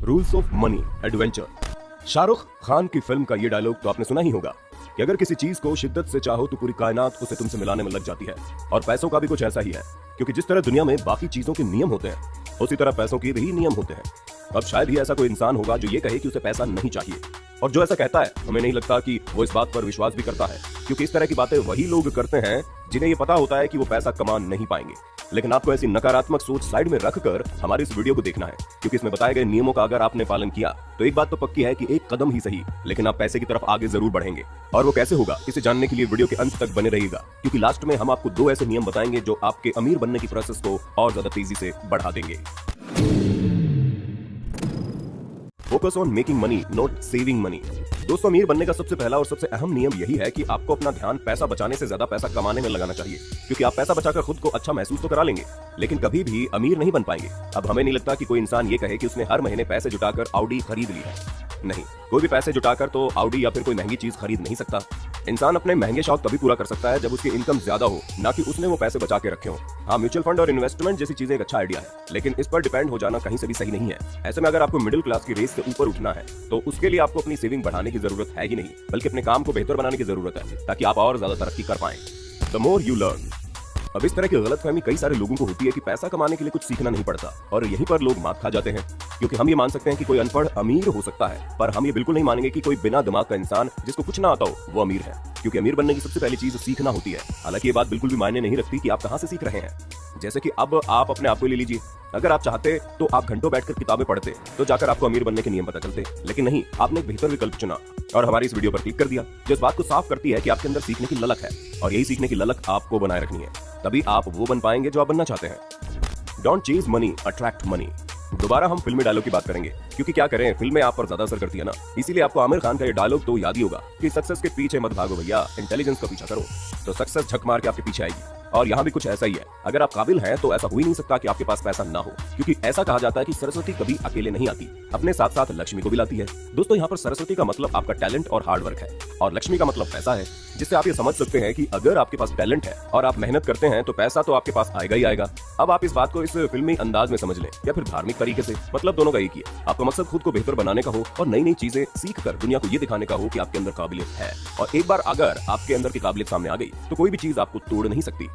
Rules of money adventure. Shahrukh Khan की film का ये डायलॉग तो आपने सुना ही होगा कि अगर किसी चीज को शिद्दत से चाहो तो पूरी कायनात उसे तुमसे मिलाने में लग जाती है। और पैसों का भी कुछ ऐसा ही है, क्योंकि जिस तरह दुनिया में बाकी चीजों के नियम होते हैं उसी तरह पैसों के भी नियम होते हैं। अब शायद ही ऐसा कोई इंसान होगा जो ये कहे कि उसे पैसा नहीं चाहिए, और जो ऐसा कहता है हमें नहीं लगता कि वो इस बात पर विश्वास भी करता है, क्योंकि इस तरह की बातें वही लोग करते हैं जिन्हें ये पता होता है कि वो पैसा कमा नहीं पाएंगे। लेकिन आपको ऐसी नकारात्मक सोच साइड में रखकर हमारे इस वीडियो को देखना है, क्योंकि इसमें बताए गए नियमों का अगर आपने पालन किया तो एक बात तो पक्की है कि एक कदम ही सही लेकिन आप पैसे की तरफ आगे जरूर बढ़ेंगे। और वो कैसे होगा इसे जानने के लिए वीडियो के अंत तक बने रहिएगा, क्योंकि लास्ट में हम आपको 2 ऐसे नियम बताएंगे जो आपके अमीर बनने की प्रोसेस को और ज्यादा तेजी से बढ़ा देंगे। Focus on making money, not saving money. दोस्तों, अमीर बनने का सबसे पहला और सबसे अहम नियम यही है कि आपको अपना ध्यान पैसा बचाने से ज्यादा पैसा कमाने में लगाना चाहिए, क्योंकि आप पैसा बचाकर खुद को अच्छा महसूस तो करा लेंगे लेकिन कभी भी अमीर नहीं बन पाएंगे। अब हमें नहीं लगता कि कोई इंसान ये कहे कि उसने हर महीने पैसे जुटाकर ऑडी खरीद ली है। नहीं, कोई भी पैसे जुटाकर तो ऑडी या फिर कोई महंगी चीज खरीद नहीं सकता। इंसान अपने महंगे शौक तभी पूरा कर सकता है जब उसकी इनकम ज्यादा हो, ना कि उसने वो पैसे बचा के रखे हो। हाँ, म्यूचुअल फंड और इन्वेस्टमेंट जैसी चीजें एक अच्छा आइडिया है, लेकिन इस पर डिपेंड हो जाना कहीं से भी सही नहीं है। ऐसे में अगर आपको मिडिल क्लास की रेस से ऊपर उठना है तो उसके लिए आपको अपनी सेविंग बढ़ाने की जरूरत है ही नहीं, बल्कि अपने काम को बेहतर बनाने की जरूरत है, ताकि आप और ज्यादा तरक्की कर पाएं। The more you learn. अब इस तरह की गलतफहमी कई सारे लोगों को होती है कि पैसा कमाने के लिए कुछ सीखना नहीं पड़ता, और यहीं पर लोग मात खा जाते हैं। क्योंकि हम ये मान सकते हैं कि कोई अनपढ़ अमीर हो सकता है, पर हम ये बिल्कुल नहीं मानेंगे कि कोई बिना दिमाग का इंसान जिसको कुछ ना आता हो वो अमीर है, क्योंकि अमीर बनने की सबसे पहली चीज सीखना होती है। हालांकि ये बात बिल्कुल भी मायने नहीं रखती कि आप कहां से सीख रहे हैं। जैसे कि अब आप अपने आप को ले लीजिए, अगर आप चाहते तो आप घंटों बैठकर किताबें पढ़ते तो जाकर आपको अमीर बनने के नियम पता चलते, लेकिन नहीं, आपने एक बेहतर विकल्प चुना और हमारी इस वीडियो पर क्लिक कर दिया, जो इस बात को साफ करती है कि आपके अंदर सीखने की ललक है, और यही सीखने की ललक आपको बनाए रखनी है, तभी आप वो बन पाएंगे जो आप बनना चाहते हैं। Don't chase money, attract money. दोबारा हम फिल्मी डायलॉग की बात करेंगे, क्योंकि क्या करें, फिल्में आप पर ज्यादा असर करती है ना, इसीलिए आपको आमिर खान का ये डायलॉग तो याद ही होगा कि सक्सेस के पीछे मत भागो भैया, इंटेलिजेंस का पीछा करो, तो सक्सेस झक मार के आपके पीछे आएगी। और यहाँ भी कुछ ऐसा ही है, अगर आप काबिल हैं तो ऐसा हो ही नहीं सकता कि आपके पास पैसा ना हो, क्योंकि ऐसा कहा जाता है कि सरस्वती कभी अकेले नहीं आती, अपने साथ साथ लक्ष्मी को भी लाती है। दोस्तों, यहाँ पर सरस्वती का मतलब आपका टैलेंट और हार्ड वर्क है, और लक्ष्मी का मतलब पैसा है, जिससे आप ये समझ सकते हैं कि अगर आपके पास टैलेंट है और आप मेहनत करते हैं तो पैसा तो आपके पास आएगा ही आएगा। अब आप इस बात को इस फिल्मी अंदाज में समझ लें या फिर धार्मिक तरीके से, मतलब दोनों का एक ही है। आपका मकसद खुद को बेहतर बनाने का हो और नई नई चीजें सीख कर दुनिया को ये दिखाने का हो कि आपके अंदर काबिलियत है, और एक बार अगर आपके अंदर की काबिलियत सामने आ गई तो कोई भी चीज आपको तोड़ नहीं सकती।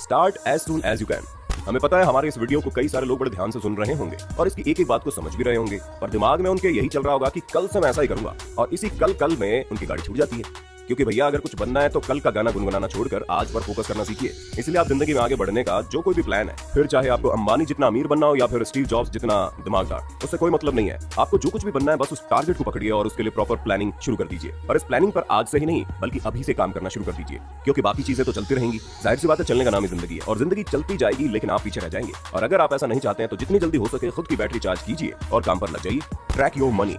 Start as soon as you can. हमें पता है हमारे इस वीडियो को कई सारे लोग बड़े ध्यान से सुन रहे होंगे और इसकी एक एक बात को समझ भी रहे होंगे, पर दिमाग में उनके यही चल रहा होगा कि कल से मैं ऐसा ही करूंगा, और इसी कल में उनकी गाड़ी छूट जाती है। क्योंकि भैया, अगर कुछ बनना है तो कल का गाना गुनगुनाना छोड़कर आज पर फोकस करना सीखिए। इसलिए आप जिंदगी में आगे बढ़ने का जो कोई भी प्लान है, फिर चाहे आपको अंबानी जितना अमीर बनना हो या फिर स्टीव जॉब्स जितना दिमागदार, उससे कोई मतलब नहीं है। आपको जो कुछ भी बनना है बस उस टारगेट को पकड़िए और उसके लिए प्रॉपर प्लानिंग शुरू कर दीजिए, और इस प्लानिंग पर आज से ही नहीं बल्कि अभी से काम करना शुरू कर दीजिए, क्योंकि बाकी चीजें तो चलती रहेंगी। जाहिर सी बात है, चलने का नाम ही जिंदगी है, और जिंदगी चलती जाएगी लेकिन आप पीछे रह जाएंगे। और अगर आप ऐसा नहीं चाहते हैं तो जितनी जल्दी हो सके खुद की बैटरी चार्ज कीजिए और काम पर लग जाइए। Track your money.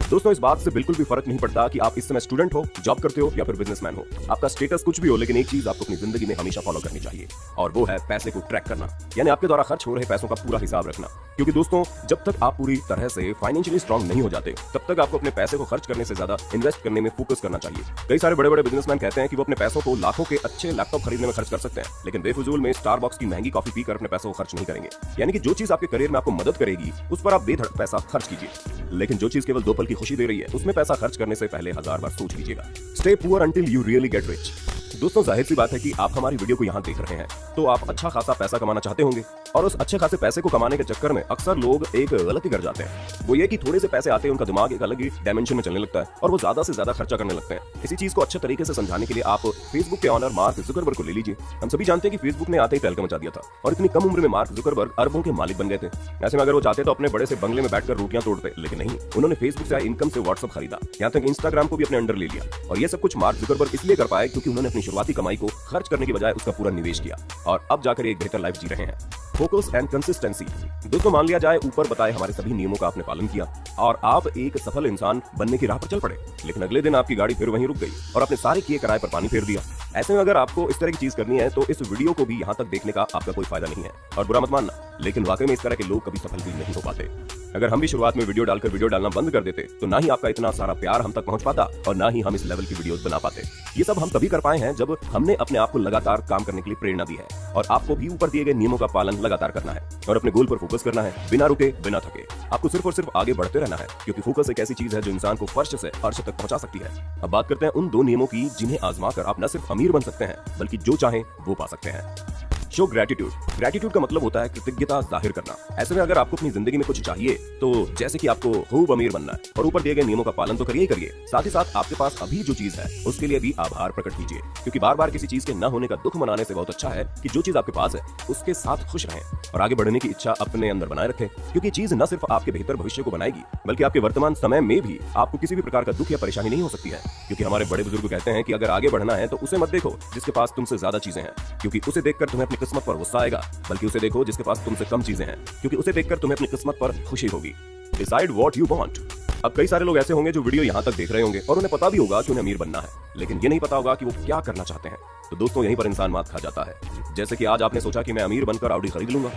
दोस्तों, इस बात से बिल्कुल भी फर्क नहीं पड़ता कि आप इस समय स्टूडेंट हो, जॉब करते हो या फिर बिजनेसमैन हो। आपका स्टेटस कुछ भी हो, लेकिन एक चीज आपको अपनी जिंदगी में हमेशा फॉलो करनी चाहिए, और वो है पैसे को ट्रैक करना, यानी आपके द्वारा खर्च हो रहे पैसों का पूरा हिसाब रखना। क्योंकि दोस्तों, जब तक आप पूरी तरह से फाइनेंशियली स्ट्रांग नहीं हो जाते तब तक आपको अपने पैसे को खर्च करने से ज्यादा इन्वेस्ट करने में फोकस करना चाहिए। कई सारे बड़े बड़े बिजनेसमैन कहते हैं कि वो अपने पैसों को लाखों के अच्छे लैपटॉप खरीदने में खर्च कर सकते हैं, लेकिन बेफिजूल में स्टारबक्स की महंगी कॉफी पीकर अपने पैसों को खर्च नहीं करेंगे। यानी कि जो चीज आपके करियर में आपको मदद करेगी उस पर आप बेधड़क पैसा खर्च कीजिए, लेकिन जो चीज केवल 2 पल की खुशी दे रही है उसमें पैसा खर्च करने से पहले 1000 बार सोच लीजिएगा। Stay poor until you really get rich. दोस्तों, जाहिर सी बात है कि आप हमारी वीडियो को यहाँ देख रहे हैं तो आप अच्छा खासा पैसा कमाना चाहते होंगे, और उस अच्छे खासे पैसे को कमाने के चक्कर में अक्सर लोग एक गलती कर जाते हैं। वो ये कि थोड़े से पैसे आते हैं उनका दिमाग एक अलग ही डायमेंशन में चलने लगता है और वो ज्यादा से ज्यादा खर्चा करने लगते हैं। इसी चीज को अच्छे तरीके से समझाने के लिए आप फेसबुक के ऑनर मार्क जुकरबर्ग को ले लीजिए। हम सभी जानते हैं कि फेसबुक ने आते ही तहलका मचा दिया था, और इतनी कम उम्र में मार्क जुकरबर्ग अरबों के मालिक बन गए थे। ऐसे में अगर वो चाहते तो अपने बड़े से बंगले में बैठकर रोटियां तोड़ते, लेकिन नहीं, उन्होंने फेसबुक से आए इनकम से व्हाट्सएप खरीदा, यहाँ तक इंस्टाग्राम को भी अपने अंडर ले लिया। और ये सब कुछ मार्क जुकरबर्ग इसलिए कर पाए क्योंकि उन्होंने अपनी शुरुआती कमाई को खर्च करने की बजाय उसका पूरा निवेश किया, और अब जाकर एक बेहतर लाइफ जी रहे हैं। Focus and consistency. दोस्तों, मान लिया जाए ऊपर बताए हमारे सभी नियमों का आपने पालन किया और आप एक सफल इंसान बनने की राह पर चल पड़े, लेकिन अगले दिन आपकी गाड़ी फिर वहीं रुक गई और आपने सारे किए किराए पर पानी फेर दिया। ऐसे में अगर आपको इस तरह की चीज करनी है तो इस वीडियो को भी यहाँ तक देखने का आपका कोई फायदा नहीं है, और बुरा मत मानना, लेकिन वाकई में इस तरह के लोग कभी सफल भी नहीं हो पाते। अगर हम भी शुरुआत में वीडियो डालकर वीडियो डालना बंद कर देते तो ना ही आपका इतना सारा प्यार हम तक पहुंच पाता और ना ही हम इस लेवल की वीडियोस बना पाते। ये सब हम तभी कर पाए हैं जब हमने अपने आप को लगातार काम करने के लिए प्रेरणा दी है। और आपको भी ऊपर दिए गए नियमों का पालन लगातार करना है और अपने गोल पर फोकस करना है, बिना रुके बिना थके। आपको सिर्फ और सिर्फ आगे बढ़ते रहना है, क्योंकि फोकस एक ऐसी चीज है जो इंसान को फर्श से अर्श तक पहुंचा सकती है। अब बात करते हैं उन 2 नियमों की जिन्हें आजमा कर आप न सिर्फ अमीर बन सकते हैं बल्कि जो चाहें वो पा सकते हैं। Show gratitude. ग्रेटिट्यूड का मतलब होता है कृतज्ञता जाहिर करना। ऐसे में अगर आपको अपनी जिंदगी में कुछ चाहिए तो जैसे कि आपको खूब अमीर बनना है और ऊपर दिए गए नियमों का पालन तो करिए ही करिए, साथ ही साथ आपके पास अभी जो चीज है उसके लिए भी आभार प्रकट कीजिए, क्योंकि बार बार किसी चीज के न होने का दुख मनाने से बहुत अच्छा है कि जो चीज आपके पास है उसके साथ खुश रहें और आगे बढ़ने की इच्छा अपने अंदर बनाए रखें, क्योंकि चीज न सिर्फ आपके बेहतर भविष्य को बनाएगी बल्कि आपके वर्तमान समय में भी आपको किसी भी प्रकार का दुख या परेशानी नहीं हो सकती है। क्योंकि हमारे बड़े बुजुर्ग कहते हैं कि अगर आगे बढ़ना है तो उसे मत देखो जिसके पास तुमसे ज्यादा चीजें हैं, क्योंकि उसे देखकर तुम्हें अपनी किस्मत पर गुस्सा आएगा, बल्कि उसे देखो जिसके पास तुमसे कम चीजें हैं, क्योंकि उसे देखकर तुम्हें अपनी किस्मत पर खुशी होगी। Decide what you want. अब कई सारे लोग ऐसे होंगे जो वीडियो यहाँ तक देख रहे होंगे और उन्हें पता भी होगा कि उन्हें अमीर बनना है, लेकिन ये नहीं पता होगा कि वो क्या करना चाहते हैं। तो दोस्तों यहीं पर इंसान मात खा जाता है। जैसे कि आज आपने सोचा कि मैं अमीर बनकर ऑडी खरीद लूंगा,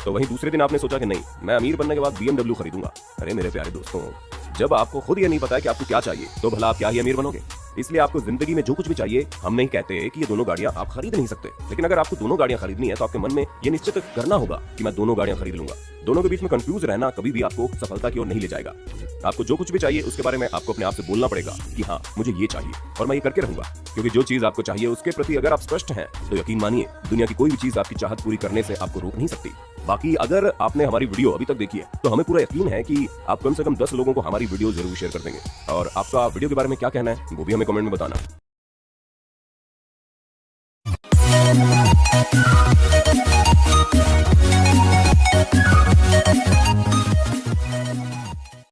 तो वहीं दूसरे दिन आपने सोचा कि नहीं, मैं अमीर बनने के बाद BMW खरीदूंगा। अरे मेरे प्यारे दोस्तों, जब आपको खुद ये नहीं पता है कि आपको क्या चाहिए तो भला आप क्या ही अमीर बनोगे। इसलिए आपको जिंदगी में जो कुछ भी चाहिए, हम नहीं कहते कि ये दोनों गाड़ियां आप खरीद नहीं सकते, लेकिन अगर आपको दोनों गाड़ियां खरीदनी है तो आपके मन में ये निश्चित करना होगा कि मैं दोनों गाड़ियां खरीद लूंगा। दोनों के बीच में कंफ्यूज रहना कभी भी आपको सफलता की ओर नहीं ले जाएगा। आपको जो कुछ भी चाहिए उसके बारे में आपको अपने आप से बोलना पड़ेगा कि हाँ मुझे ये चाहिए और मैं ये करके रहूंगा, क्योंकि जो चीज आपको चाहिए उसके प्रति अगर आप स्पष्ट हैं तो यकीन मानिए दुनिया की कोई भी चीज आपकी चाहत पूरी करने से आपको रोक नहीं सकती। बाकी अगर आपने हमारी वीडियो अभी तक देखी है तो हमें पूरा यकीन है कि आप कम से कम 10 लोगों को हमारी वीडियो जरूर शेयर कर देंगे। और आपका वीडियो के बारे में क्या कहना है वो भी हमें कमेंट में बताना।